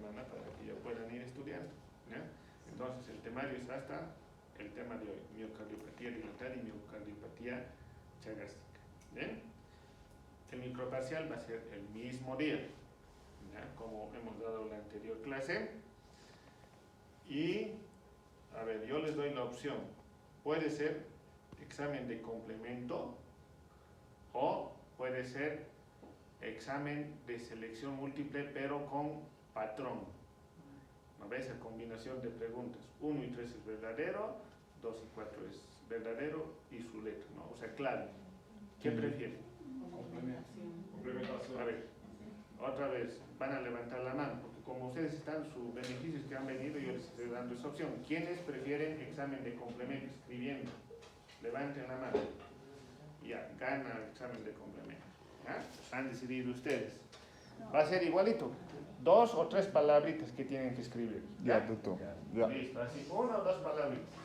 semana para que ya puedan ir estudiando, ¿ya? Entonces el temario es hasta el tema de hoy, miocardiopatía dilatada y miocardiopatía chagástrica. ¿Bien? El microparcial va a ser el mismo día, ¿ya? Como hemos dado en la anterior clase. Y, a ver, yo les doy la opción. Puede ser examen de complemento o puede ser examen de selección múltiple pero con patrón. ¿No ves? Esa combinación de preguntas. 1 y 3 es verdadero, 2 y 4 es verdadero y su letra, ¿no? O sea, clave. ¿Qué prefieren? Complementación. A ver, otra vez, van a levantar la mano, porque como ustedes están, sus beneficios que han venido, yo les estoy dando esa opción. ¿Quiénes prefieren examen de complemento? Escribiendo. Levanten la mano. Ya, gana el examen de complemento. ¿Ah? Han decidido ustedes. Va a ser igualito. 2 o 3 palabritas que tienen que escribir. Ya, doctor. Ya. Listo, así, 1 o 2 palabritas.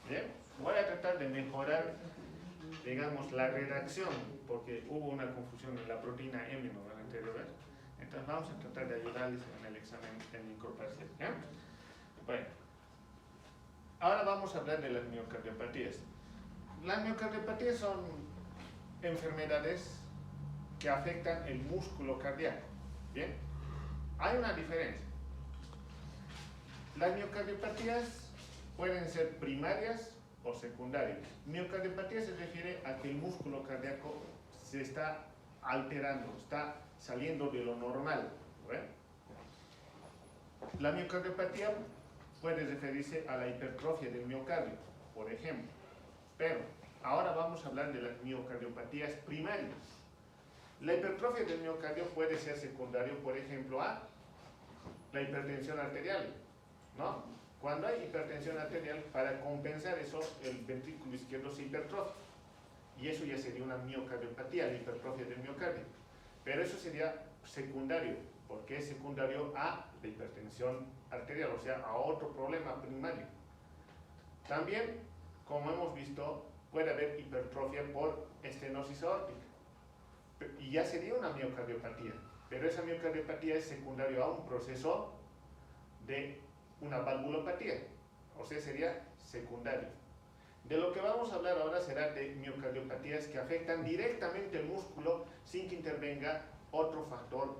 ¿Bien? Voy a tratar de mejorar, digamos, la redacción, porque hubo una confusión en la proteína M, ¿no? En la anterior vez. Entonces vamos a tratar de ayudarles en el examen en microparcial. ¿Ya? Bueno, ahora vamos a hablar de las miocardiopatías. Las miocardiopatías son enfermedades que afectan el músculo cardíaco. ¿Bien? Hay una diferencia. Las miocardiopatías pueden ser primarias o secundarias. Miocardiopatía se refiere a que el músculo cardíaco se está alterando, está saliendo de lo normal. ¿Ven? La miocardiopatía puede referirse a la hipertrofia del miocardio, por ejemplo. Pero ahora vamos a hablar de las miocardiopatías primarias. La hipertrofia del miocardio puede ser secundario, por ejemplo, a la hipertensión arterial, ¿no? Cuando hay hipertensión arterial, para compensar eso, el ventrículo izquierdo se hipertrofia. Y eso ya sería una miocardiopatía, la hipertrofia del miocardio. Pero eso sería secundario, porque es secundario a la hipertensión arterial, o sea, a otro problema primario. También, como hemos visto, puede haber hipertrofia por estenosis aórtica. Y ya sería una miocardiopatía, pero esa miocardiopatía es secundario a un proceso de una valvulopatía, o sea, sería secundario. De lo que vamos a hablar ahora será de miocardiopatías que afectan directamente el músculo sin que intervenga otro factor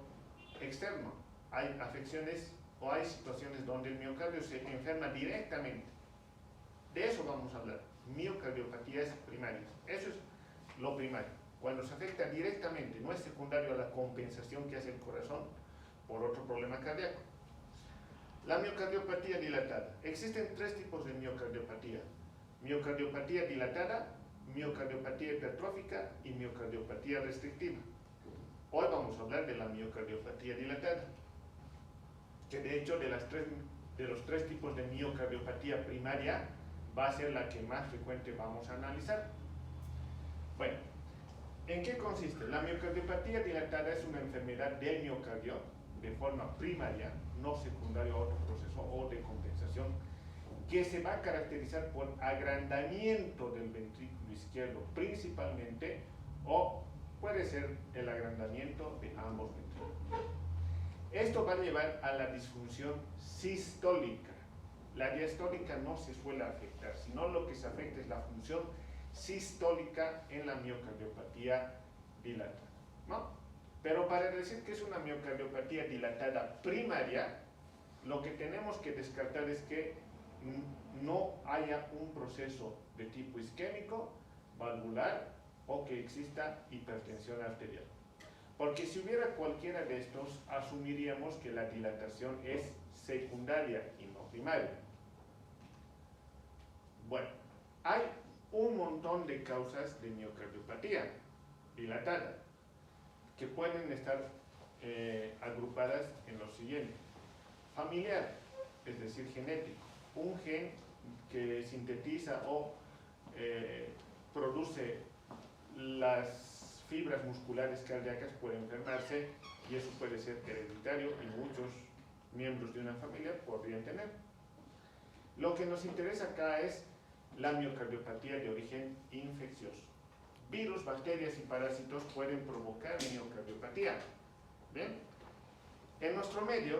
externo. Hay afecciones o hay situaciones donde el miocardio se enferma directamente. De eso vamos a hablar, miocardiopatías primarias. Eso es lo primario. Cuando se afecta directamente, no es secundario a la compensación que hace el corazón por otro problema cardíaco. La miocardiopatía dilatada. Existen 3 tipos de miocardiopatía. Miocardiopatía dilatada, miocardiopatía hipertrófica y miocardiopatía restrictiva. Hoy vamos a hablar de la miocardiopatía dilatada, que de hecho de los 3 tipos de miocardiopatía primaria va a ser la que más frecuente vamos a analizar. Bueno, ¿en qué consiste? La miocardiopatía dilatada es una enfermedad del miocardio de forma primaria, no secundaria a otro proceso o de compensación, que se va a caracterizar por agrandamiento del ventrículo izquierdo principalmente, o puede ser el agrandamiento de ambos ventrículos. Esto va a llevar a la disfunción sistólica. La diastólica no se suele afectar, sino lo que se afecta es la función sistólica en la miocardiopatía dilatada, ¿no? Pero para decir que es una miocardiopatía dilatada primaria, lo que tenemos que descartar es que no haya un proceso de tipo isquémico, valvular o que exista hipertensión arterial. Porque si hubiera cualquiera de estos, asumiríamos que la dilatación es secundaria y no primaria. Bueno, hay un montón de causas de miocardiopatía dilatada que pueden estar agrupadas en lo siguiente. Familiar, es decir, genético. Un gen que sintetiza o produce las fibras musculares cardíacas puede enfermarse y eso puede ser hereditario y muchos miembros de una familia podrían tener. Lo que nos interesa acá es la miocardiopatía de origen infeccioso. Virus, bacterias y parásitos pueden provocar miocardiopatía. ¿Bien? En nuestro medio,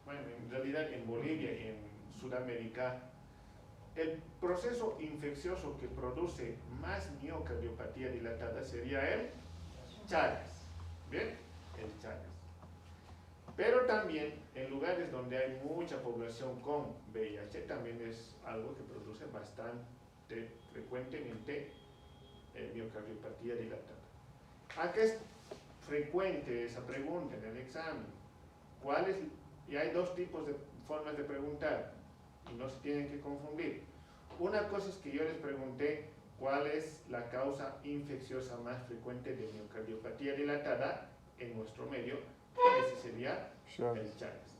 bueno, en realidad en Bolivia y en Sudamérica, el proceso infeccioso que produce más miocardiopatía dilatada sería el Chagas. ¿Bien? El Chagas. Pero también en lugares donde hay mucha población con VIH también es algo que produce bastante frecuentemente miocardiopatía dilatada. Acá es frecuente esa pregunta en el examen. Y hay dos tipos de formas de preguntar y no se tienen que confundir. Una cosa es que yo les pregunté cuál es la causa infecciosa más frecuente de miocardiopatía dilatada en nuestro medio, ese sería el Chagas.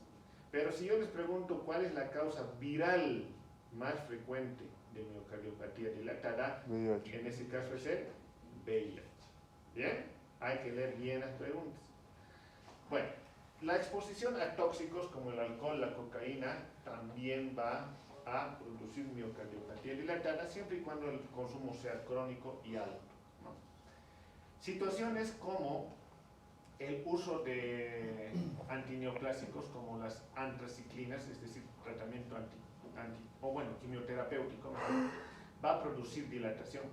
Pero si yo les pregunto cuál es la causa viral más frecuente de miocardiopatía dilatada, en ese caso es el VIH. ¿Bien? Hay que leer bien las preguntas. Bueno, la exposición a tóxicos como el alcohol, la cocaína, también va a producir miocardiopatía dilatada siempre y cuando el consumo sea crónico y alto, ¿no? Situaciones como el uso de antineoplásicos como las antraciclinas, es decir, tratamiento quimioterapéutico, va a producir dilatación.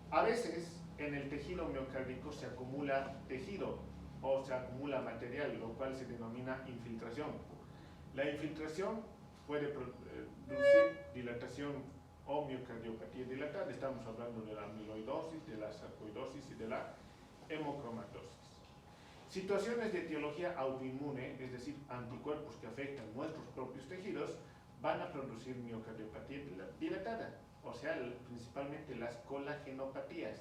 A veces en el tejido miocárdico se acumula tejido o se acumula material, lo cual se denomina infiltración. La infiltración puede producir dilatación o miocardiopatía dilatada. Estamos hablando de la amiloidosis, de la sarcoidosis y de la hemocromatosis. Situaciones de etiología autoinmune, es decir, anticuerpos que afectan nuestros propios tejidos, van a producir miocardiopatía dilatada, o sea, principalmente las colagenopatías.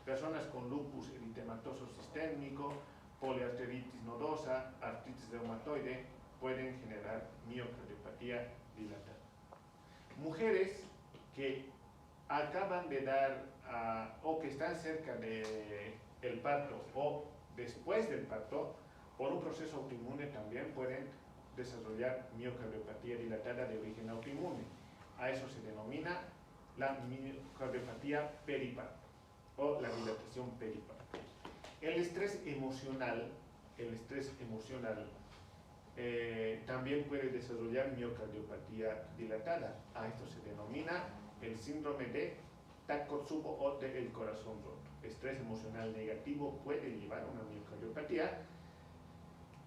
Personas con lupus eritematoso sistémico, poliarteritis nodosa, artritis reumatoide, pueden generar miocardiopatía dilatada. Mujeres que acaban de dar o que están cerca del parto o después del parto, por un proceso autoinmune también pueden desarrollar miocardiopatía dilatada de origen autoinmune. A eso se denomina la miocardiopatía periparto o la dilatación periparto. El estrés emocional también puede desarrollar miocardiopatía dilatada. A esto se denomina el síndrome de Takotsubo o del corazón roto. Estrés emocional negativo puede llevar a una miocardiopatía.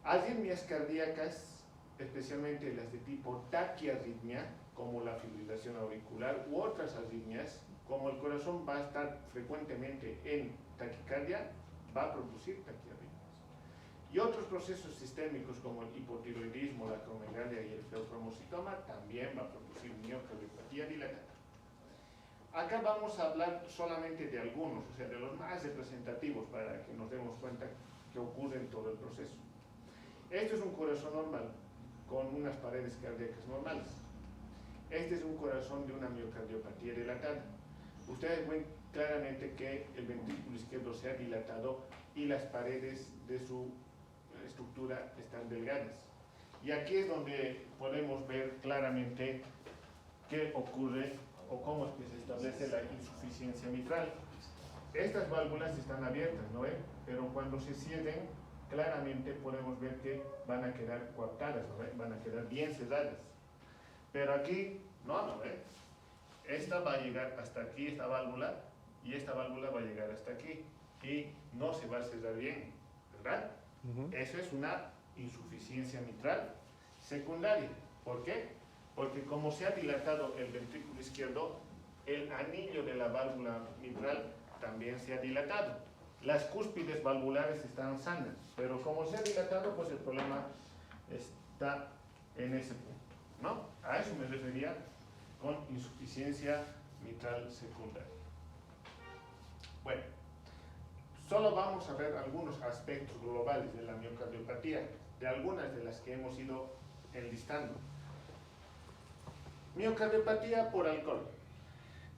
Arritmias cardíacas, especialmente las de tipo taquiarritmia, como la fibrilación auricular u otras arritmias, como el corazón va a estar frecuentemente en taquicardia, va a producir taquiarritmias. Y otros procesos sistémicos como el hipotiroidismo, la acromegalia y el feocromocitoma también va a producir miocardiopatía dilatada. Acá vamos a hablar solamente de algunos, o sea, de los más representativos para que nos demos cuenta que ocurre en todo el proceso. Este es un corazón normal, con unas paredes cardíacas normales. Este es un corazón de una miocardiopatía dilatada. Ustedes ven claramente que el ventrículo izquierdo se ha dilatado y las paredes de su estructura están delgadas. Y aquí es donde podemos ver claramente qué ocurre o cómo es que se establece la insuficiencia mitral. Estas válvulas están abiertas, ¿no ven? Pero cuando se cierren, claramente podemos ver que van a quedar coartadas, ¿no ven? Van a quedar bien cerradas. Pero aquí, no ven. Esta va a llegar hasta aquí, esta válvula, y esta válvula va a llegar hasta aquí. Y no se va a cerrar bien, ¿verdad? Eso es una insuficiencia mitral secundaria. ¿Por qué? Porque como se ha dilatado el ventrículo izquierdo, el anillo de la válvula mitral también se ha dilatado. Las cúspides valvulares están sanas, pero como se ha dilatado, pues el problema está en ese punto, ¿no? A eso me refería con insuficiencia mitral secundaria. Bueno, solo vamos a ver algunos aspectos globales de la miocardiopatía, de algunas de las que hemos ido enlistando. Miocardiopatía por alcohol.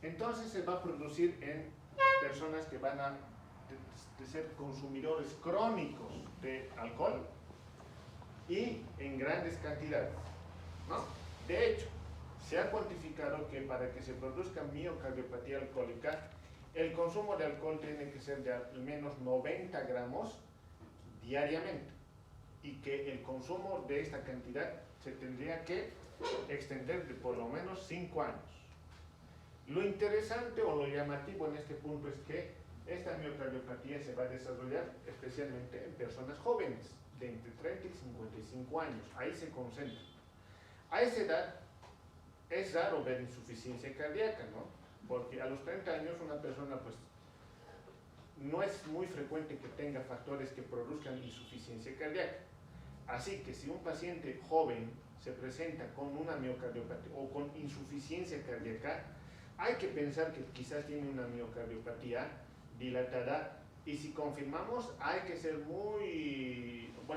Entonces se va a producir en personas que van a ser consumidores crónicos de alcohol y en grandes cantidades, ¿no? De hecho, se ha cuantificado que para que se produzca miocardiopatía alcohólica, el consumo de alcohol tiene que ser de al menos 90 gramos diariamente. y que el consumo de esta cantidad se tendría que extender de por lo menos 5 años. Lo interesante o lo llamativo en este punto es que esta miocardiopatía se va a desarrollar especialmente en personas jóvenes, de entre 30 y 55 años. Ahí se concentra. A esa edad es raro ver insuficiencia cardíaca, ¿no? Porque a los 30 años una persona, pues, no es muy frecuente que tenga factores que produzcan insuficiencia cardíaca. Así que si un paciente joven se presenta con una miocardiopatía o con insuficiencia cardíaca, hay que pensar que quizás tiene una miocardiopatía dilatada, y si confirmamos hay que ser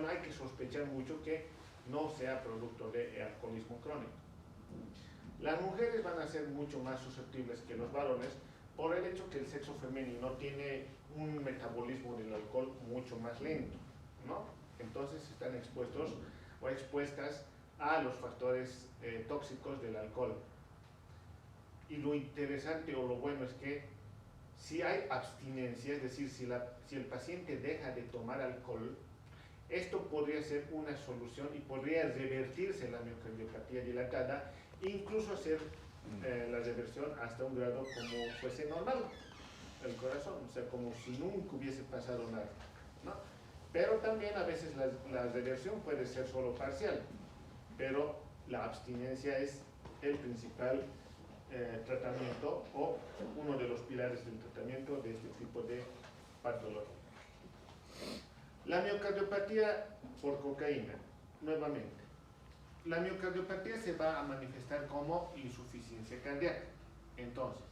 hay que sospechar mucho que no sea producto de alcoholismo crónico. Las mujeres van a ser mucho más susceptibles que los varones por el hecho que el sexo femenino tiene un metabolismo del alcohol mucho más lento, ¿no? Entonces están expuestos o expuestas a los factores tóxicos del alcohol. Y lo interesante o lo bueno es que si hay abstinencia, es decir, si el paciente deja de tomar alcohol, esto podría ser una solución y podría revertirse la miocardiopatía dilatada, incluso hacer la reversión hasta un grado como fuese normal el corazón, o sea, como si nunca hubiese pasado nada, ¿no? Pero también a veces la reversión puede ser solo parcial, pero la abstinencia es el principal tratamiento o uno de los pilares del tratamiento de este tipo de patología. La miocardiopatía por cocaína, nuevamente. La miocardiopatía se va a manifestar como insuficiencia cardíaca. Entonces,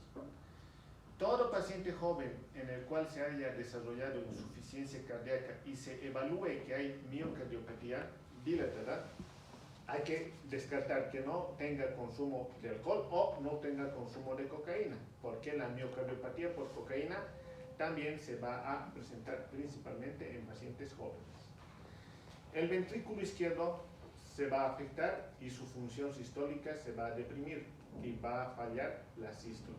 todo paciente joven en el cual se haya desarrollado insuficiencia cardíaca y se evalúe que hay miocardiopatía dilatada, hay que descartar que no tenga consumo de alcohol o no tenga consumo de cocaína, porque la miocardiopatía por cocaína también se va a presentar principalmente en pacientes jóvenes. El ventrículo izquierdo se va a afectar y su función sistólica se va a deprimir y va a fallar la sístole.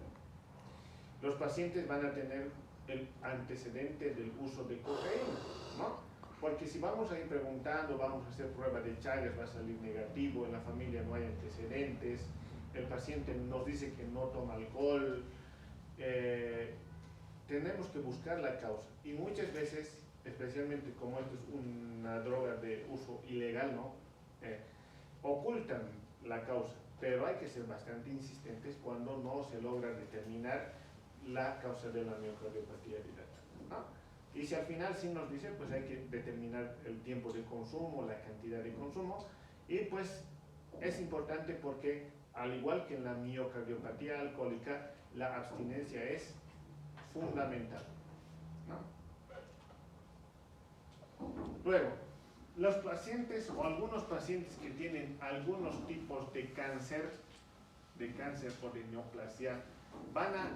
Los pacientes van a tener el antecedente del uso de cocaína, ¿no? Porque si vamos a ir preguntando, vamos a hacer prueba de Chagas, va a salir negativo, en la familia no hay antecedentes, el paciente nos dice que no toma alcohol, tenemos que buscar la causa. Y muchas veces, especialmente como esto es una droga de uso ilegal, ¿no? Ocultan la causa, pero hay que ser bastante insistentes cuando no se logra determinar la causa de la miocardiopatía dilatada, ¿no? Y si al final sí nos dicen, pues hay que determinar el tiempo de consumo, la cantidad de consumo, y pues es importante porque, al igual que en la miocardiopatía alcohólica, la abstinencia es fundamental, ¿no? Luego, los pacientes o algunos pacientes que tienen algunos tipos de cáncer o de neoplasia, van a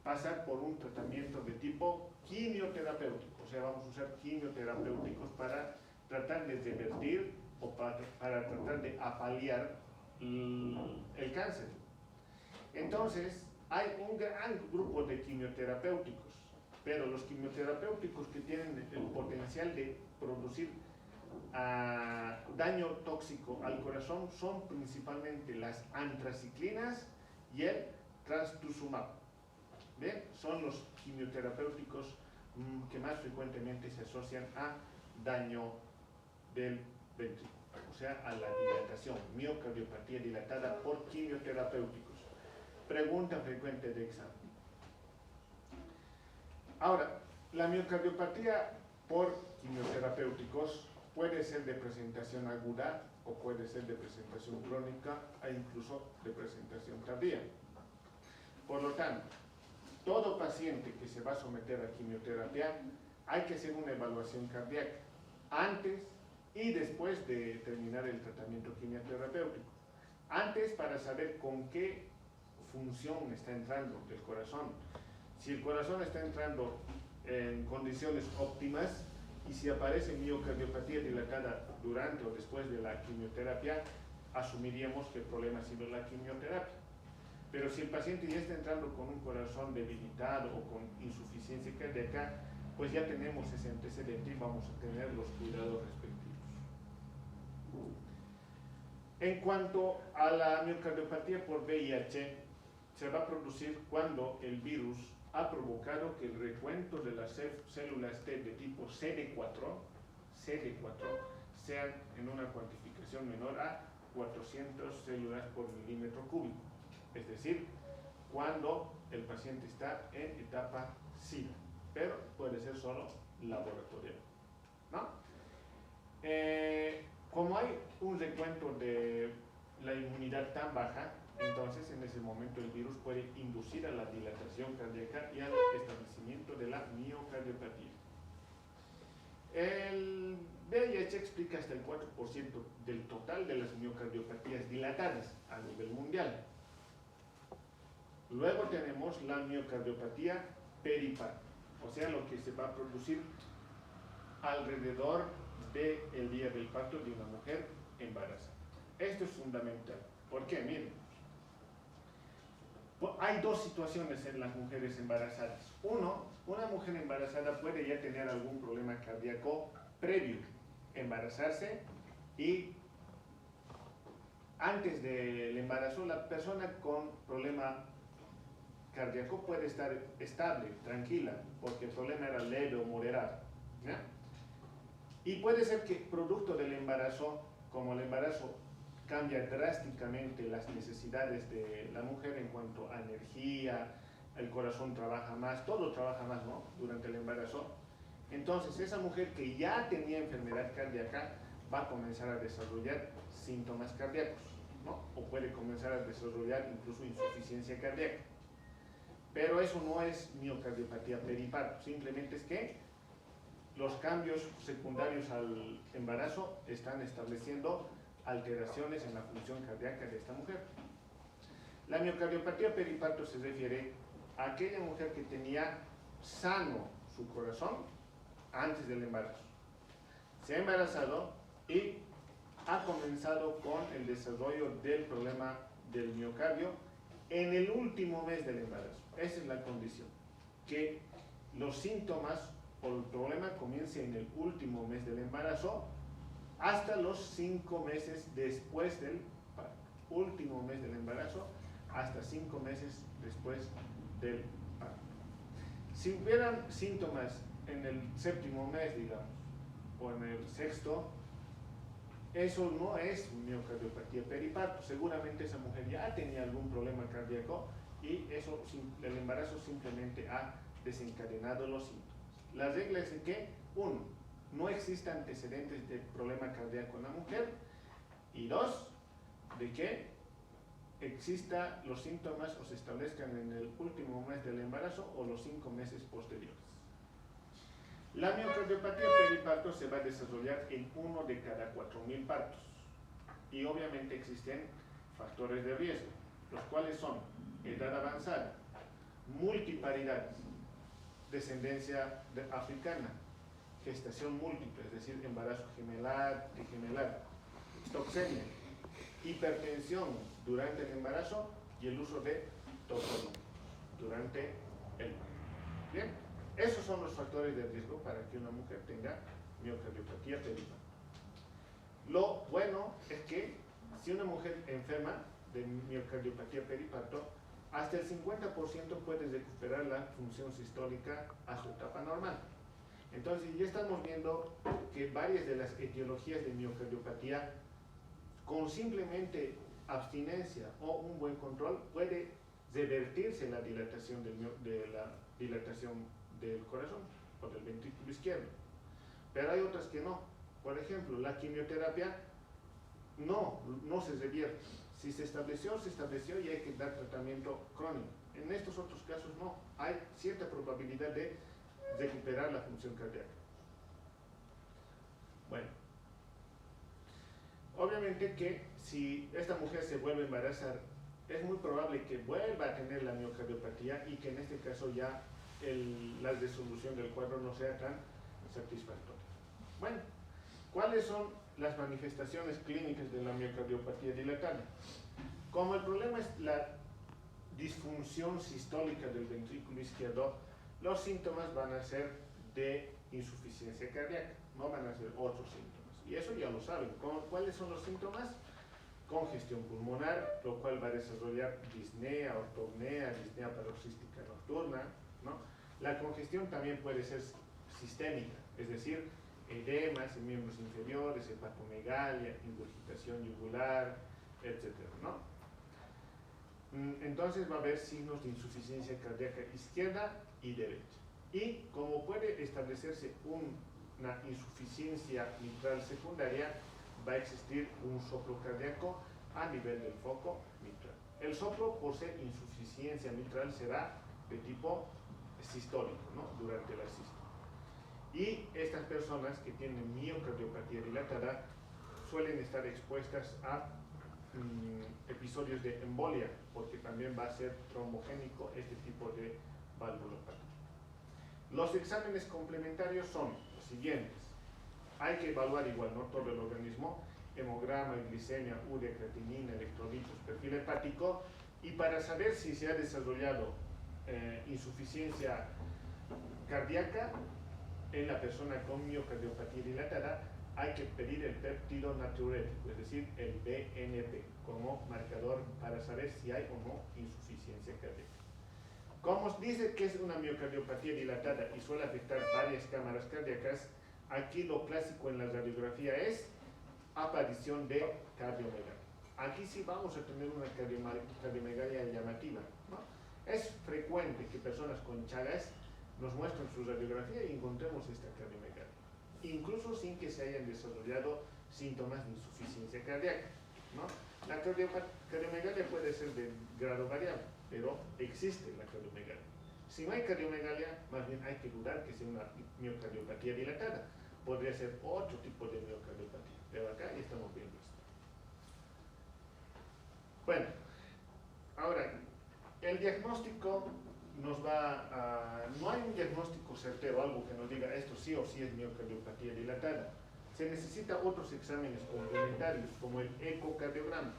pasar por un tratamiento de tipo quimioterapéutico, o sea, vamos a usar quimioterapéuticos para tratar de revertir o para tratar de apalear el cáncer. Entonces, hay un gran grupo de quimioterapéuticos, pero los quimioterapéuticos que tienen el potencial de producir daño tóxico al corazón son principalmente las antraciclinas y el trastuzumab. ¿Bien? Son los quimioterapéuticos que más frecuentemente se asocian a daño del ventrículo, o sea, a la dilatación, miocardiopatía dilatada por quimioterapéuticos. Pregunta frecuente de examen. Ahora, la miocardiopatía por quimioterapéuticos puede ser de presentación aguda o puede ser de presentación crónica e incluso de presentación tardía. Por lo tanto, todo paciente que se va a someter a quimioterapia, hay que hacer una evaluación cardíaca antes y después de terminar el tratamiento quimioterapéutico. Antes, para saber con qué función está entrando el corazón. Si el corazón está entrando en condiciones óptimas y si aparece miocardiopatía dilatada durante o después de la quimioterapia, asumiríamos que el problema ha sido la quimioterapia. Pero si el paciente ya está entrando con un corazón debilitado o con insuficiencia cardíaca, pues ya tenemos ese antecedente y vamos a tener los cuidados respectivos. En cuanto a la miocardiopatía por VIH, se va a producir cuando el virus ha provocado que el recuento de las células T de tipo CD4 sean en una cuantificación menor a 400 células por milímetro cúbico. Es decir, cuando el paciente está en etapa SIDA, pero puede ser solo laboratorial, ¿no? Como hay un recuento de la inmunidad tan baja, entonces en ese momento el virus puede inducir a la dilatación cardíaca y al establecimiento de la miocardiopatía. El VIH explica hasta el 4% del total de las miocardiopatías dilatadas a nivel mundial. Luego tenemos la miocardiopatía periparto, o sea, lo que se va a producir alrededor del día del parto de una mujer embarazada. Esto es fundamental. ¿Por qué? Miren, hay dos situaciones en las mujeres embarazadas. Uno, una mujer embarazada puede ya tener algún problema cardíaco previo a embarazarse y antes del embarazo la persona con problema cardíaco puede estar estable, tranquila, porque el problema era leve o moderado, ¿ya? Y puede ser que producto del embarazo, como el embarazo cambia drásticamente las necesidades de la mujer en cuanto a energía, el corazón trabaja más, todo trabaja más, ¿no?, durante el embarazo. Entonces esa mujer que ya tenía enfermedad cardíaca va a comenzar a desarrollar síntomas cardíacos, ¿no?, o puede comenzar a desarrollar incluso insuficiencia cardíaca. Pero eso no es miocardiopatía periparto, simplemente es que los cambios secundarios al embarazo están estableciendo alteraciones en la función cardíaca de esta mujer. La miocardiopatía periparto se refiere a aquella mujer que tenía sano su corazón antes del embarazo. Se ha embarazado y ha comenzado con el desarrollo del problema del miocardio en el último mes del embarazo. Esa es la condición, que los síntomas o el problema comience en el último mes del embarazo hasta los 5 meses después del parto. Último mes del embarazo hasta 5 meses después del parto. Si hubieran síntomas en el 7º mes, digamos, o en el 6º, eso no es miocardiopatía periparto. Seguramente esa mujer ya tenía algún problema cardíaco y eso, el embarazo simplemente ha desencadenado los síntomas. La regla es que, 1, no existe antecedentes de problema cardíaco en la mujer, y 2, de que exista los síntomas o se establezcan en el último mes del embarazo o los 5 meses posteriores. La miocardiopatía periparto se va a desarrollar en 1 de cada 4.000 partos y obviamente existen factores de riesgo, los cuales son edad avanzada, multiparidad, descendencia africana, gestación múltiple, es decir, embarazo gemelar, trigemelar, toxemia, hipertensión durante el embarazo y el uso de topolón durante el parto. Bien, esos son los factores de riesgo para que una mujer tenga miocardiopatía periparto. Lo bueno es que si una mujer enferma de miocardiopatía periparto, hasta el 50% puede recuperar la función sistólica a su etapa normal. Entonces ya estamos viendo que varias de las etiologías de miocardiopatía, con simplemente abstinencia o un buen control, puede revertirse la dilatación del corazón o del ventrículo izquierdo. Pero hay otras que no. Por ejemplo, la quimioterapia no se revierte. Si se estableció y hay que dar tratamiento crónico. En estos otros casos no. Hay cierta probabilidad de recuperar la función cardíaca. Bueno, obviamente que si esta mujer se vuelve a embarazar, es muy probable que vuelva a tener la miocardiopatía y que en este caso ya la resolución del cuadro no sea tan satisfactoria. Bueno, ¿cuáles son las manifestaciones clínicas de la miocardiopatía dilatada? Como el problema es la disfunción sistólica del ventrículo izquierdo, los síntomas van a ser de insuficiencia cardíaca, no van a ser otros síntomas. Y eso ya lo saben. ¿Cuáles son los síntomas? congestión pulmonar, lo cual va a desarrollar disnea, ortopnea, disnea paroxística nocturna, ¿no? La congestión también puede ser sistémica, es decir, edemas en miembros inferiores, hepatomegalia, ingurgitación yugular, etc., ¿no? Entonces va a haber signos de insuficiencia cardíaca izquierda y derecha. Y como puede establecerse una insuficiencia mitral secundaria, va a existir un soplo cardíaco a nivel del foco mitral. El soplo, por ser insuficiencia mitral, será de tipo sistólico, ¿no? Durante la sístole. Y estas personas que tienen miocardiopatía dilatada suelen estar expuestas a episodios de embolia, porque también va a ser trombogénico este tipo de valvulopatía. Los exámenes complementarios son los siguientes. Hay que evaluar igual, ¿no?, todo el organismo: hemograma, glicemia, urea, creatinina, electrolitos, perfil hepático, y para saber si se ha desarrollado insuficiencia cardíaca en la persona con miocardiopatía dilatada, hay que pedir el péptido natriurético, es decir, el BNP, como marcador para saber si hay o no insuficiencia cardíaca. Como dice que es una miocardiopatía dilatada y suele afectar varias cámaras cardíacas, aquí lo clásico en la radiografía es aparición de cardiomegalia. Aquí sí vamos a tener una cardiomegalia llamativa, ¿no? Es frecuente que personas con Chagas nos muestren su radiografía y encontremos esta cardiomegalia, incluso sin que se hayan desarrollado síntomas de insuficiencia cardíaca, ¿no? La cardiomegalia puede ser de grado variable, pero existe la cardiomegalia. Si no hay cardiomegalia, más bien hay que dudar que sea una miocardiopatía dilatada. Podría ser otro tipo de miocardiopatía, pero acá ya estamos viendo esto. Bueno, ahora, el diagnóstico nos va a... No hay un diagnóstico certero, algo que nos diga esto sí o sí es miocardiopatía dilatada. Se necesitan otros exámenes complementarios, como el ecocardiograma.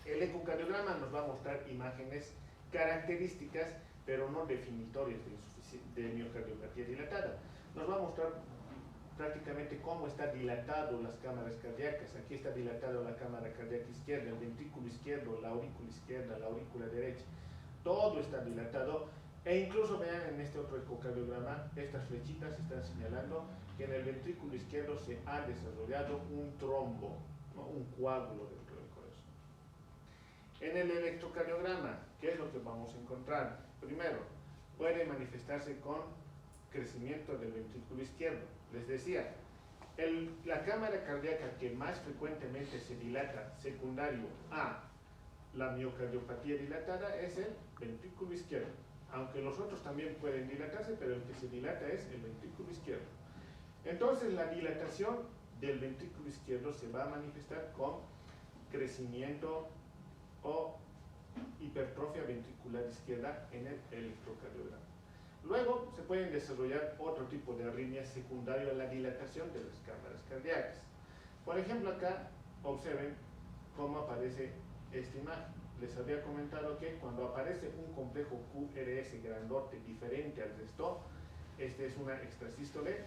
El ecocardiograma nos va a mostrar imágenes características, pero no definitorias de miocardiopatía dilatada. Nos va a mostrar prácticamente cómo está dilatado las cámaras cardíacas. Aquí está dilatado la cámara cardíaca izquierda, el ventrículo izquierdo, la aurícula izquierda, la aurícula derecha. Todo está dilatado, e incluso vean en este otro ecocardiograma, estas flechitas están señalando que en el ventrículo izquierdo se ha desarrollado un trombo, ¿no?, un coágulo dentro del corazón. En el electrocardiograma, ¿qué es lo que vamos a encontrar? Primero, puede manifestarse con crecimiento del ventrículo izquierdo. Les decía, la cámara cardíaca que más frecuentemente se dilata secundario a la miocardiopatía dilatada es el ventrículo izquierdo, aunque los otros también pueden dilatarse, pero el que se dilata es el ventrículo izquierdo. Entonces la dilatación del ventrículo izquierdo se va a manifestar con crecimiento o hipertrofia ventricular izquierda en el electrocardiograma. Luego se pueden desarrollar otro tipo de arritmias secundario a la dilatación de las cámaras cardíacas. Por ejemplo, acá observen cómo aparece esta imagen. Les había comentado que cuando aparece un complejo QRS grandote diferente al resto, este es una extrasístole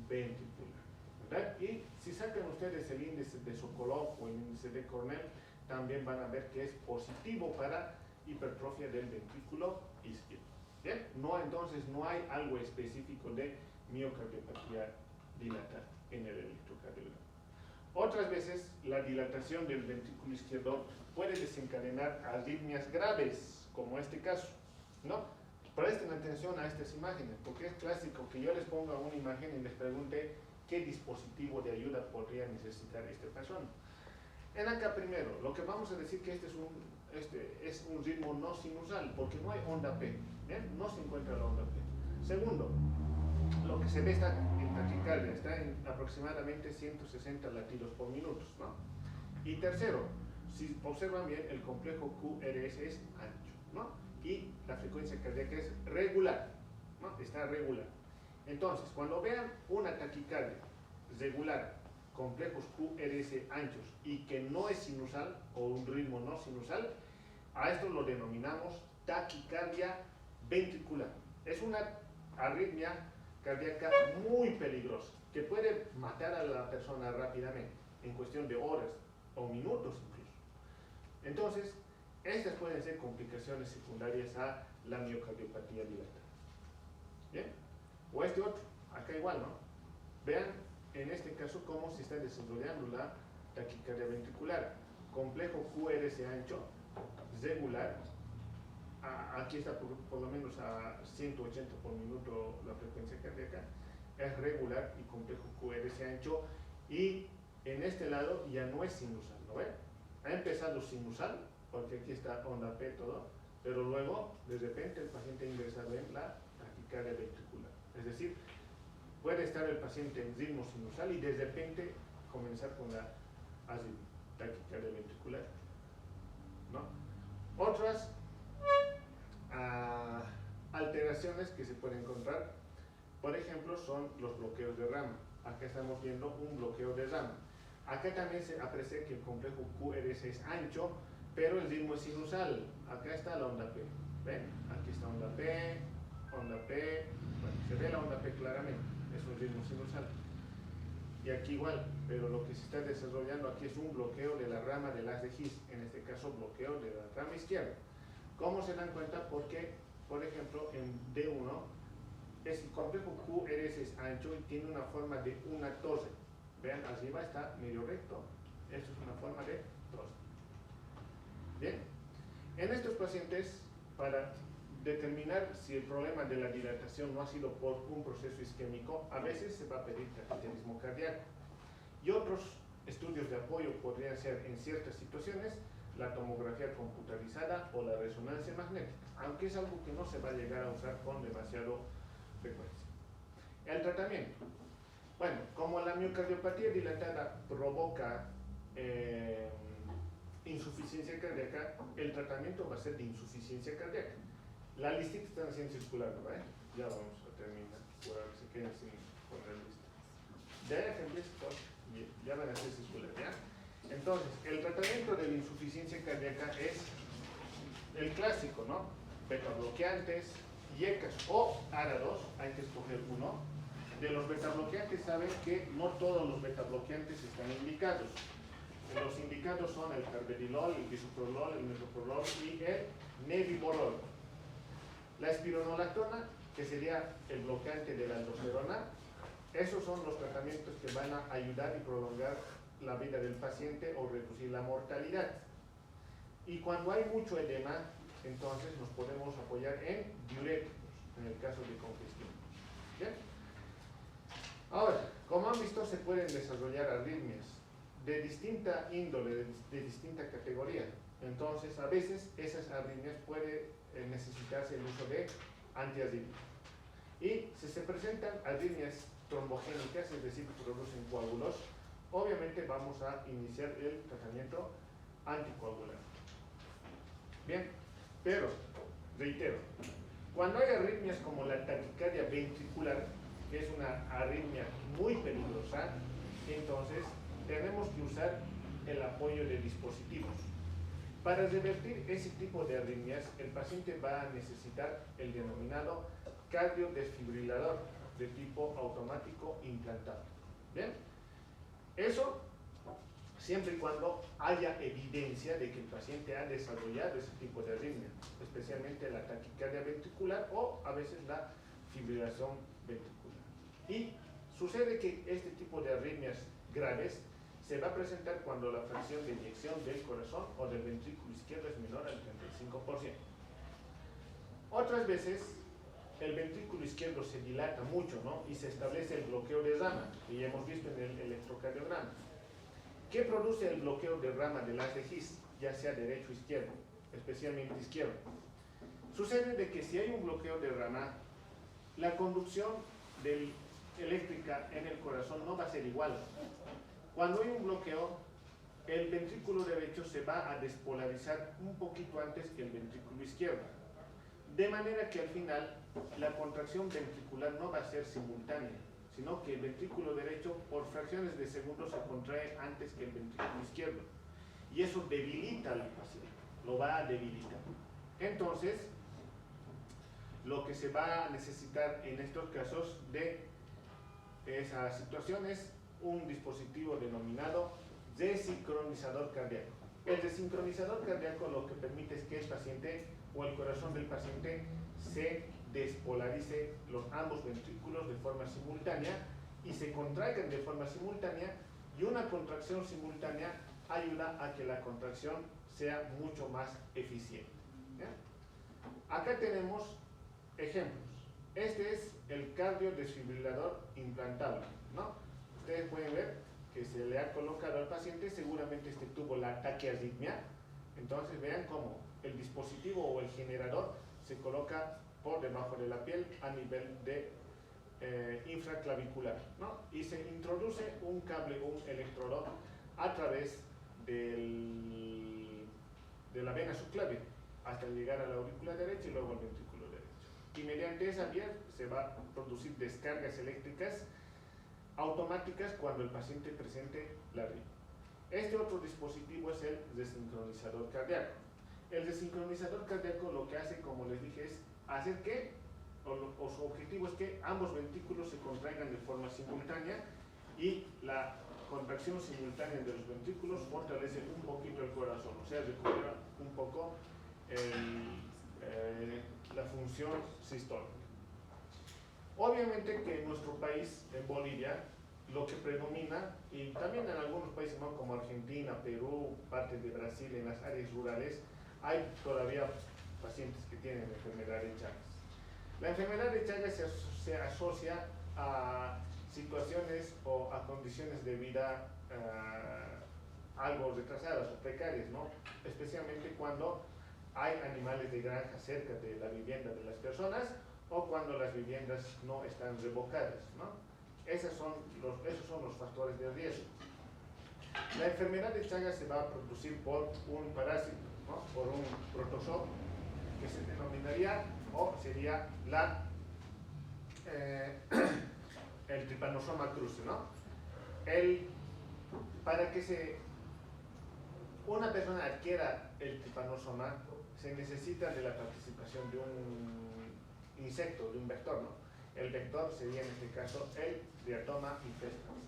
ventricular, ¿verdad? Y si sacan ustedes el índice de Sokolov o el índice de Cornell, también van a ver que es positivo para hipertrofia del ventrículo izquierdo. ¿Bien? No, entonces no hay algo específico de miocardiopatía dilatada en el electrocardiograma. Otras veces la dilatación del ventrículo izquierdo puede desencadenar arritmias graves, como este caso, ¿no? Presten atención a estas imágenes, porque es clásico que yo les ponga una imagen y les pregunte qué dispositivo de ayuda podría necesitar esta persona. En acá primero, lo que vamos a decir que este es un ritmo no sinusal, porque no hay onda P, ¿bien? No se encuentra la onda P. Segundo, lo que se ve está en taquicardia, está en aproximadamente 160 latidos por minuto, ¿no? Y tercero, si observan bien, el complejo QRS es ancho, ¿no? Y la frecuencia cardíaca es regular, ¿no? Está regular. Entonces, cuando vean una taquicardia regular, complejos QRS anchos y que no es sinusal o un ritmo no sinusal, a esto lo denominamos taquicardia ventricular. Es una arritmia cardíaca muy peligrosa que puede matar a la persona rápidamente, en cuestión de horas o minutos incluso. Entonces, estas pueden ser complicaciones secundarias a la miocardiopatía dilatada. ¿Bien? O este otro, acá igual, ¿no? Vean en este caso cómo se está desarrollando la taquicardia ventricular. Complejo QRS ancho, regular. Aquí está por lo menos a 180 por minuto la frecuencia cardíaca. Es regular y complejo QRS ancho. Y en este lado ya no es sinusal, ¿no ven? Ha empezado sinusal, porque aquí está onda P todo, pero luego de repente el paciente ha ingresado en la taquicardia ventricular. Es decir, puede estar el paciente en ritmo sinusal y de repente comenzar con la taquicardia ventricular, ¿no? Otras alteraciones que se pueden encontrar, por ejemplo, son los bloqueos de rama. Acá estamos viendo un bloqueo de rama. Acá también se aprecia que el complejo QRS es ancho, pero el ritmo es sinusal. Acá está la onda P. ¿Ven? Aquí está onda P, onda P. Bueno, se ve la onda P claramente. Es un ritmo sinusal. Y aquí igual, pero lo que se está desarrollando aquí es un bloqueo de la rama del haz de His, en este caso bloqueo de la rama izquierda. ¿Cómo se dan cuenta? Porque, por ejemplo, en D1, el complejo QRS es ancho y tiene una forma de una torre. Vean, arriba está medio recto. Esto es una forma de torre. Bien, en estos pacientes, para determinar si el problema de la dilatación no ha sido por un proceso isquémico, a veces se va a pedir cateterismo cardíaco. Y otros estudios de apoyo podrían ser, en ciertas situaciones, la tomografía computarizada o la resonancia magnética, aunque es algo que no se va a llegar a usar con demasiado frecuencia. El tratamiento. Bueno, como la miocardiopatía dilatada provoca insuficiencia cardíaca, el tratamiento va a ser de insuficiencia cardíaca. La listita está haciendo circular, ¿no? Ya vamos a terminar, por ahora se queden sin poner lista. Ya cambié esto, ya van a hacer circular, ¿ya? Entonces, el tratamiento de la insuficiencia cardíaca es el clásico, ¿no? Beta bloqueantes, IECAS o ARA2, hay que escoger uno. De los beta bloqueantes saben que no todos los beta bloqueantes están indicados. Los indicados son el carvedilol, el bisoprolol, el metoprolol y el nebivolol. La espironolactona, que sería el bloqueante de la aldosterona, esos son los tratamientos que van a ayudar y prolongar la vida del paciente o reducir la mortalidad. Y cuando hay mucho edema, entonces nos podemos apoyar en diuréticos, en el caso de congestión. ¿Bien? Ahora, como han visto, se pueden desarrollar arritmias de distinta índole, de distinta categoría. Entonces, a veces esas arritmias puede necesitarse el uso de antiarrítmicos. Y si se presentan arritmias trombogénicas, es decir, que producen coágulos, obviamente vamos a iniciar el tratamiento anticoagulante. Bien, pero, reitero, cuando hay arritmias como la taquicardia ventricular, que es una arritmia muy peligrosa, entonces tenemos que usar el apoyo de dispositivos. Para revertir ese tipo de arritmias, el paciente va a necesitar el denominado cardiodesfibrilador de tipo automático implantado. ¿Bien? Eso siempre y cuando haya evidencia de que el paciente ha desarrollado ese tipo de arritmia, especialmente la taquicardia ventricular o a veces la fibrilación ventricular. Y sucede que este tipo de arritmias graves se va a presentar cuando la fracción de eyección del corazón o del ventrículo izquierdo es menor al 35%. Otras veces el ventrículo izquierdo se dilata mucho, ¿no? Y se establece el bloqueo de rama, que ya hemos visto en el electrocardiograma. ¿Qué produce el bloqueo de rama del haz de His, ya sea derecho o izquierdo, especialmente izquierdo? Sucede de que si hay un bloqueo de rama, la conducción eléctrica en el corazón no va a ser igual. Cuando hay un bloqueo, el ventrículo derecho se va a despolarizar un poquito antes que el ventrículo izquierdo. De manera que al final la contracción ventricular no va a ser simultánea, sino que el ventrículo derecho por fracciones de segundos se contrae antes que el ventrículo izquierdo. Y eso debilita al paciente, lo va a debilitar. Entonces, lo que se va a necesitar en estos casos de esa situación es un dispositivo denominado desincronizador cardíaco. El desincronizador cardíaco lo que permite es que el paciente o el corazón del paciente se despolarice ambos ventrículos de forma simultánea y se contraigan de forma simultánea, y una contracción simultánea ayuda a que la contracción sea mucho más eficiente. ¿Ya? Acá tenemos ejemplos. Este es el cardiodesfibrilador implantable, ¿no? Ustedes pueden ver que se le ha colocado al paciente, seguramente este tuvo la taquiarritmia. Entonces vean cómo el dispositivo o el generador se coloca por debajo de la piel a nivel de infraclavicular, ¿no? Y se introduce un cable, un electrodo a través de la vena subclavia hasta llegar a la aurícula derecha y luego al ventrículo derecho. Y mediante esa vía se va a producir descargas eléctricas automáticas cuando el paciente presente la arritmia. Este otro dispositivo es el desincronizador cardíaco. El desincronizador cardíaco lo que hace, como les dije, es hacer que, o su objetivo es que ambos ventrículos se contraigan de forma simultánea, y la contracción simultánea de los ventrículos fortalece un poquito el corazón, o sea, recupera un poco la función sistólica. Obviamente que en nuestro país, en Bolivia, lo que predomina, y también en algunos países, ¿no?, como Argentina, Perú, parte de Brasil, en las áreas rurales, hay todavía pacientes que tienen enfermedad de Chagas. La enfermedad de Chagas se asocia a situaciones o a condiciones de vida algo retrasadas o precarias, ¿no? Especialmente cuando hay animales de granja cerca de la vivienda de las personas, o cuando las viviendas no están revocadas, ¿no? Esos son los factores de riesgo. La enfermedad de Chagas se va a producir por un parásito, ¿no?, por un protozoo que se denominaría, o sería el Trypanosoma cruzi, ¿no? Para que una persona adquiera el Trypanosoma, se necesita de la participación de un insecto, de un vector, ¿no? El vector sería en este caso el Triatoma infestans.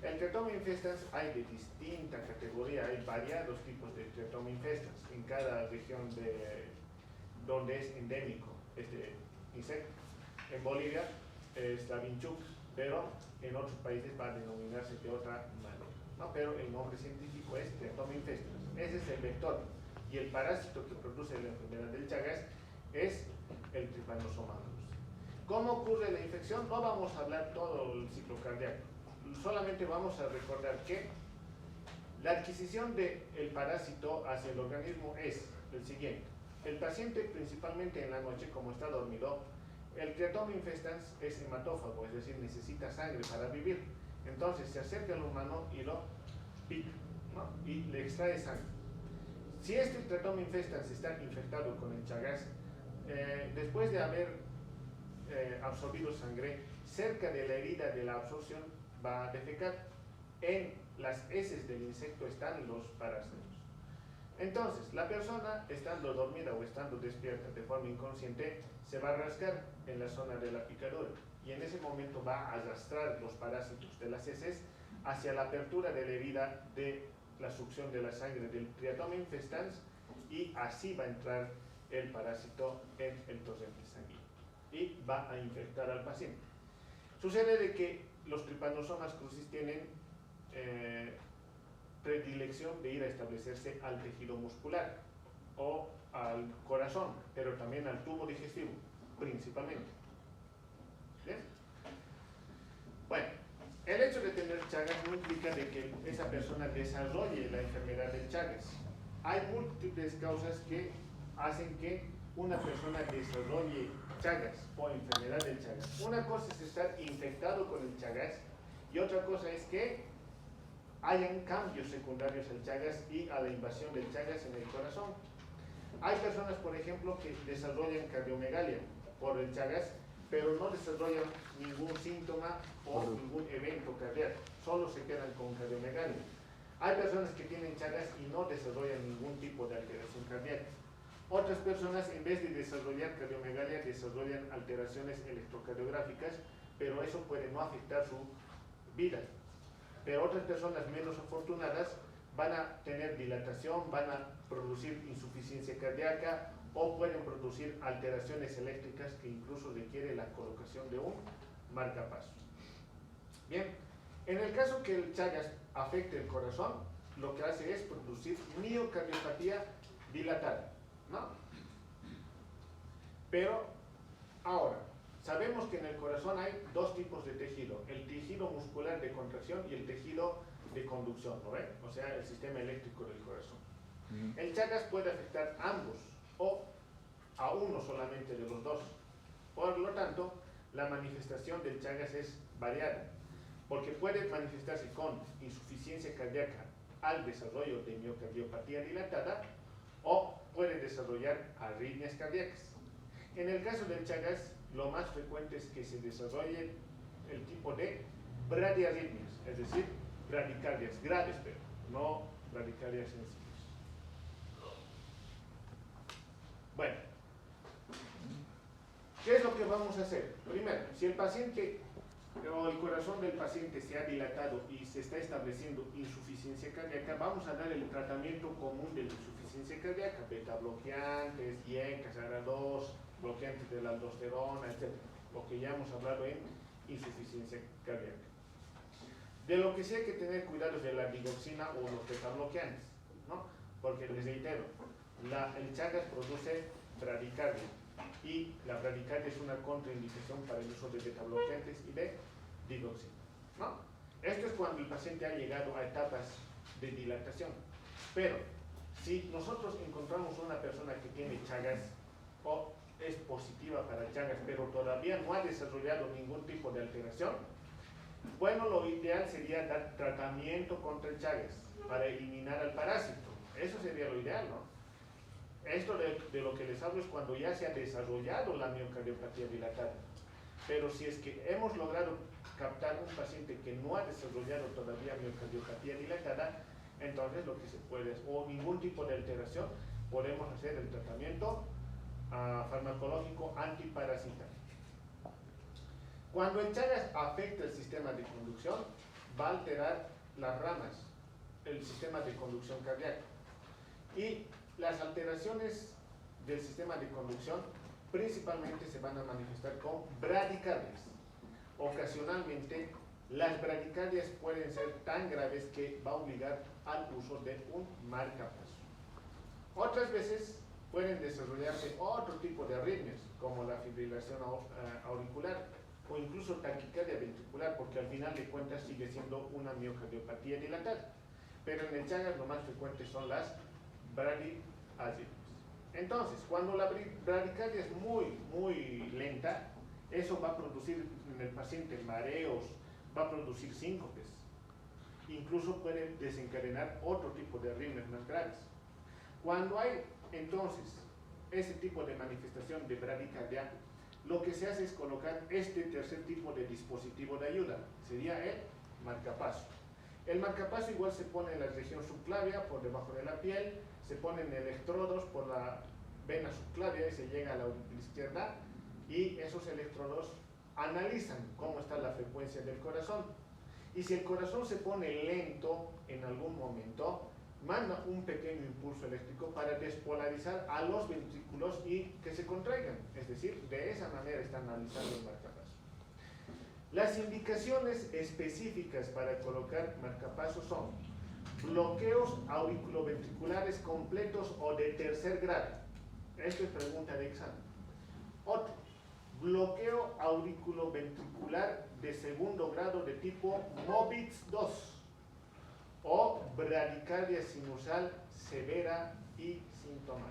El Triatoma infestans hay de distinta categoría, hay variados tipos de Triatoma infestans en cada región donde es endémico este insecto. En Bolivia es la vinchuc, pero en otros países va a denominarse de otra manera, ¿no? Pero el nombre científico es Triatoma infestans. Ese es el vector, y el parásito que produce la enfermedad del Chagas es el Trypanosoma cruzi. ¿Cómo ocurre la infección? No vamos a hablar todo el ciclo cardíaco, solamente vamos a recordar que la adquisición del parásito hacia el organismo es el siguiente. El paciente, principalmente en la noche, como está dormido, el Triatoma infestans es hematófago, es decir, necesita sangre para vivir. Entonces se acerca al humano y lo pica, ¿no?, y le extrae sangre. Si este Triatoma infestans está infectado con el Chagas, después de haber absorbido sangre, cerca de la herida de la absorción va a defecar. En las heces del insecto están los parásitos. Entonces, la persona, estando dormida o estando despierta de forma inconsciente, se va a rascar en la zona de la picadura, y en ese momento va a arrastrar los parásitos de las heces hacia la apertura de la herida de la succión de la sangre del Triatoma infestans, y así va a entrar el parásito en el torrente sanguíneo y va a infectar al paciente. Sucede de que los Trypanosomas cruzi tienen predilección de ir a establecerse al tejido muscular o al corazón, pero también al tubo digestivo, principalmente. ¿Bien? Bueno, el hecho de tener Chagas no implica de que esa persona desarrolle la enfermedad del Chagas. Hay múltiples causas que hacen que una persona desarrolle Chagas o enfermedad del Chagas. Una cosa es estar infectado con el Chagas, y otra cosa es que hayan cambios secundarios al Chagas y a la invasión del Chagas en el corazón. Hay personas, por ejemplo, que desarrollan cardiomegalia por el Chagas, pero no desarrollan ningún síntoma o ningún evento cardíaco, solo se quedan con cardiomegalia. Hay personas que tienen Chagas y no desarrollan ningún tipo de alteración cardíaca. Otras personas, en vez de desarrollar cardiomegalia, desarrollan alteraciones electrocardiográficas, pero eso puede no afectar su vida. Pero otras personas menos afortunadas van a tener dilatación, van a producir insuficiencia cardíaca o pueden producir alteraciones eléctricas que incluso requiere la colocación de un marcapasos. Bien, en el caso que el Chagas afecte el corazón, lo que hace es producir miocardiopatía dilatada, ¿no? Pero ahora, sabemos que en el corazón hay dos tipos de tejido, el tejido muscular de contracción y el tejido de conducción, ¿no ven? O sea, el sistema eléctrico del corazón. El Chagas puede afectar ambos o a uno solamente de los dos. Por lo tanto, la manifestación del Chagas es variada, porque puede manifestarse con insuficiencia cardíaca al desarrollo de miocardiopatía dilatada o puede desarrollar arritmias cardíacas. En el caso del Chagas, lo más frecuente es que se desarrolle el tipo de bradiarritmias, es decir, bradicardias graves, pero no bradicardias sencillas. Bueno, ¿qué es lo que vamos a hacer? Primero, si el paciente o el corazón del paciente se ha dilatado y se está estableciendo insuficiencia cardíaca, vamos a dar el tratamiento común de la insuficiencia cardíaca, beta bloqueantes, IECAS, ARA2, bloqueantes de la aldosterona, etc. Lo que ya hemos hablado en insuficiencia cardíaca. De lo que sí hay que tener cuidado es de la digoxina o los beta bloqueantes, ¿no? Porque les reitero, el Chagas produce bradicardia y la bradicardia es una contraindicación para el uso de beta bloqueantes y de digoxina, ¿no? Esto es cuando el paciente ha llegado a etapas de dilatación. Pero si nosotros encontramos una persona que tiene Chagas o es positiva para Chagas, pero todavía no ha desarrollado ningún tipo de alteración, bueno, lo ideal sería dar tratamiento contra el Chagas para eliminar al parásito. Eso sería lo ideal, ¿no? Esto de lo que les hablo es cuando ya se ha desarrollado la miocardiopatía dilatada. Pero si es que hemos logrado captar un paciente que no ha desarrollado todavía miocardiopatía dilatada, entonces lo que se puede es, o ningún tipo de alteración, podemos hacer el tratamiento farmacológico antiparasitario. Cuando el Chagas afecta el sistema de conducción, va a alterar las ramas, el sistema de conducción cardíaca. Y las alteraciones del sistema de conducción principalmente se van a manifestar con bradicardias. Ocasionalmente, las bradicardias pueden ser tan graves que va a obligar al uso de un marcapasos. Otras veces pueden desarrollarse otro tipo de arritmias, como la fibrilación auricular o incluso taquicardia ventricular, porque al final de cuentas sigue siendo una miocardiopatía dilatada. Pero en el Chagas lo más frecuente son las bradiarritmias. Entonces, cuando la bradicardia es muy lenta, eso va a producir en el paciente mareos, va a producir síncopes, incluso puede desencadenar otro tipo de arritmias más graves. Cuando hay entonces ese tipo de manifestación de bradicardia, lo que se hace es colocar este tercer tipo de dispositivo de ayuda, sería el marcapaso. El marcapaso igual se pone en la región subclavia, por debajo de la piel, se ponen electrodos por la vena subclavia y se llega a la aurícula izquierda, y esos electrodos analizan cómo está la frecuencia del corazón. Y si el corazón se pone lento en algún momento, manda un pequeño impulso eléctrico para despolarizar a los ventrículos y que se contraigan. Es decir, de esa manera están analizando el marcapaso. Las indicaciones específicas para colocar marcapasos son bloqueos auriculoventriculares completos o de tercer grado. Esto es pregunta de examen. Otro, bloqueo auriculoventricular de segundo grado de tipo MOBITS 2 o bradicardia sinusal severa y sintomática.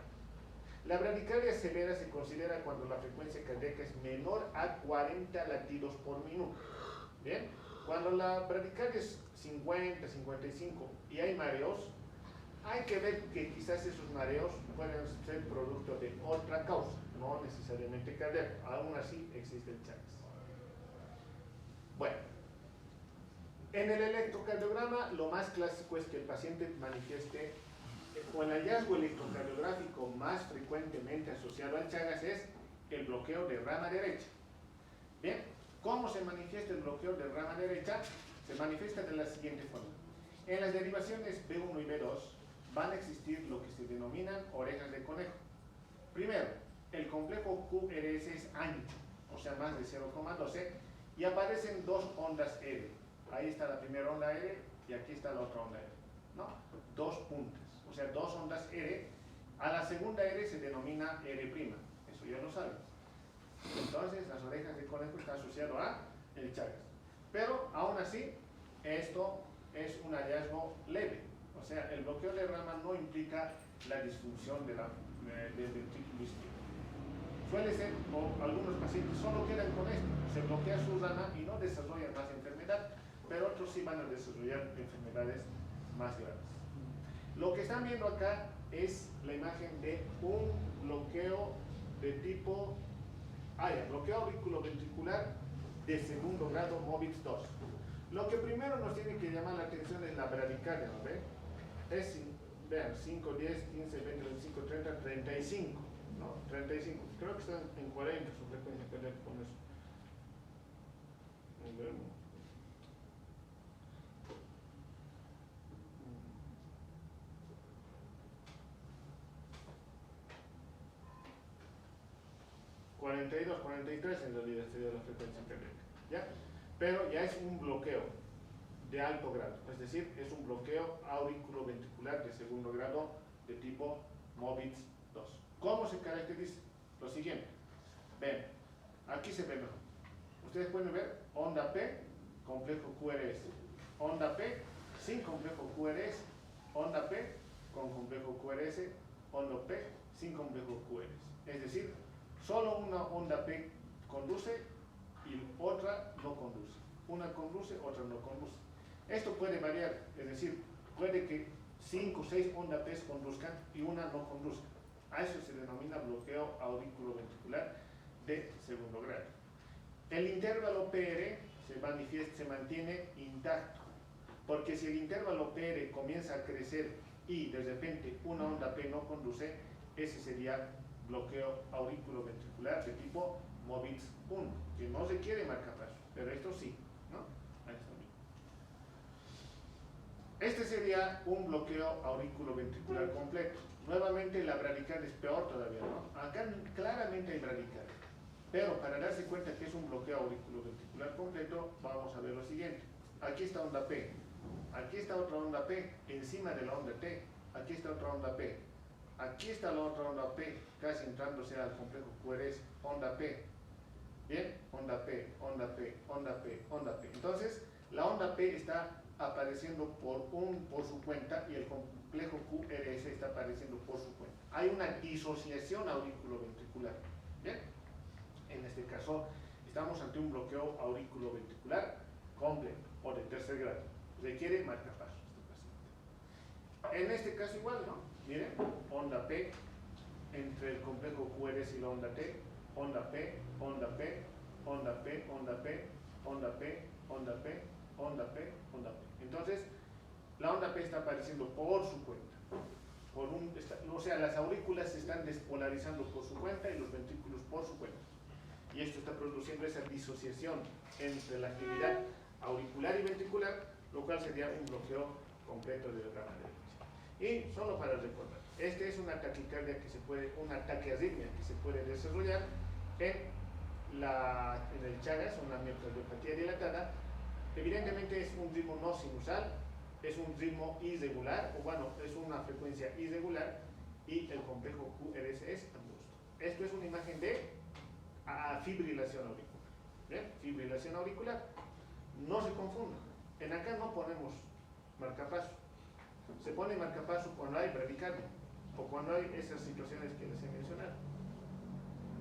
La bradicardia severa se considera cuando la frecuencia cardíaca es menor a 40 latidos por minuto. ¿Bien? Cuando la bradicardia es 50, 55 y hay mareos, hay que ver que quizás esos mareos pueden ser producto de otra causa, no necesariamente cardíaca. Aún así existe el Chagas. Bueno, en el electrocardiograma lo más clásico es que el paciente manifieste, o el hallazgo electrocardiográfico más frecuentemente asociado al Chagas es el bloqueo de rama derecha. Bien, ¿cómo se manifiesta el bloqueo de rama derecha? Se manifiesta de la siguiente forma. En las derivaciones B1 y B2 van a existir lo que se denominan orejas de conejo. Primero, el complejo QRS es ancho, o sea, más de 0,12, y aparecen dos ondas R. Ahí está la primera onda R y aquí está la otra onda R, ¿no? Dos puntas, o sea, dos ondas R. A la segunda R se denomina R', eso ya lo saben. Entonces, las orejas de conejo están asociadas a el Chagas. Pero, aún así, esto es un hallazgo leve. O sea, el bloqueo de rama no implica la disfunción del ventrículo izquierdo. Suele ser, o algunos pacientes solo quedan con esto, se bloquea su rama y no desarrollan más enfermedad, pero otros sí van a desarrollar enfermedades más graves. Lo que están viendo acá es la imagen de un bloqueo de tipo bloqueo auriculoventricular de segundo grado MOVITS 2. Lo que primero nos tiene que llamar la atención es la bradicardia, ¿no ven? Es, vean, 5, 10, 15, 20, 25, 30, 35, ¿no? 35, creo que están en 40 su frecuencia cardíaca con eso. A ver. 42, 43 en realidad sería la frecuencia cardíaca, ¿ya? Pero ya es un bloqueo de alto grado, es decir, es un bloqueo auriculoventricular de segundo grado de tipo MOVITS 2. ¿Cómo se caracteriza? Lo siguiente, ven, aquí se ve mejor. Ustedes pueden ver onda P, complejo QRS, onda P sin complejo QRS, onda P con complejo QRS, onda P sin complejo QRS. Es decir, solo una onda P conduce y otra no conduce. Una conduce, otra no conduce. Esto puede variar, es decir, puede que 5 o 6 ondas P conduzcan y una no conduzca. A eso se denomina bloqueo auriculoventricular de segundo grado. El intervalo PR se mantiene intacto, porque si el intervalo PR comienza a crecer y de repente una onda P no conduce, ese sería bloqueo auriculoventricular de tipo MOVITS 1, que no requiere marcapaso, pero esto sí, ¿no? Ahí está bien. Este sería un bloqueo auriculoventricular completo. Nuevamente la bradicardia es peor todavía, ¿no? Acá claramente hay bradicardia, pero para darse cuenta que es un bloqueo auriculoventricular completo, vamos a ver lo siguiente. Aquí está onda P, aquí está otra onda P, encima de la onda T, aquí está otra onda P, aquí está la otra onda P, casi entrándose al complejo QRS, onda P. Bien, onda P, onda P, onda P, onda P. Entonces, la onda P está apareciendo por su cuenta y el complejo QRS está apareciendo por su cuenta. Hay una disociación auriculoventricular. Bien, en este caso, estamos ante un bloqueo auriculoventricular completo o de tercer grado. Requiere marcapaso este paciente. En este caso igual, ¿no? Miren, onda P entre el complejo QRS y la onda T, onda P, onda P, onda P, onda P, onda P, onda P, onda P, onda P. Entonces, la onda P está apareciendo por su cuenta. O sea, las aurículas se están despolarizando por su cuenta y los ventrículos por su cuenta. Y esto está produciendo esa disociación entre la actividad auricular y ventricular, lo cual sería un bloqueo completo de la rama derecha. Y solo para recordar, este es una taquicardia una taquiarritmia que se puede desarrollar en el Chagas, una miocardiopatía dilatada. Evidentemente es un ritmo no sinusal, es un ritmo irregular, o bueno, es una frecuencia irregular, y el complejo QRS es angosto. Esto es una imagen de fibrilación auricular. ¿Bien? Fibrilación auricular. No se confunda. En acá no ponemos marcapaso. Se pone marcapaso cuando hay bradicardia o cuando hay esas situaciones que les he mencionado.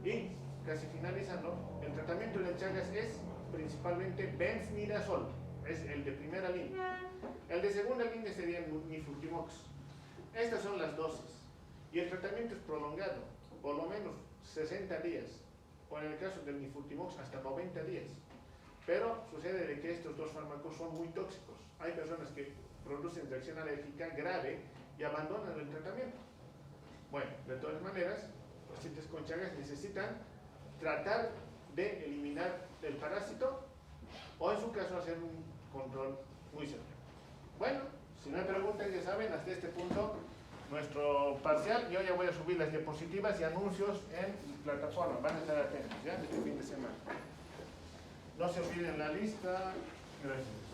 Y casi finalizando, el tratamiento del Chagas es principalmente benzimidazol, es el de primera línea. El de segunda línea sería el nifurtimox. Estas son las dosis. Y el tratamiento es prolongado, por lo menos 60 días, o en el caso del nifurtimox hasta 90 días. Pero sucede de que estos dos fármacos son muy tóxicos. Hay personas que producen reacción alérgica grave y abandonan el tratamiento. Bueno, de todas maneras, los pacientes con Chagas necesitan tratar de eliminar el parásito o en su caso hacer un control muy cercano. Bueno, Si no hay preguntas, ya saben, hasta este punto, nuestro parcial, yo ya voy a subir las diapositivas y anuncios en plataforma, van a estar atentos, ya, este fin de semana. No se olviden la lista. Gracias.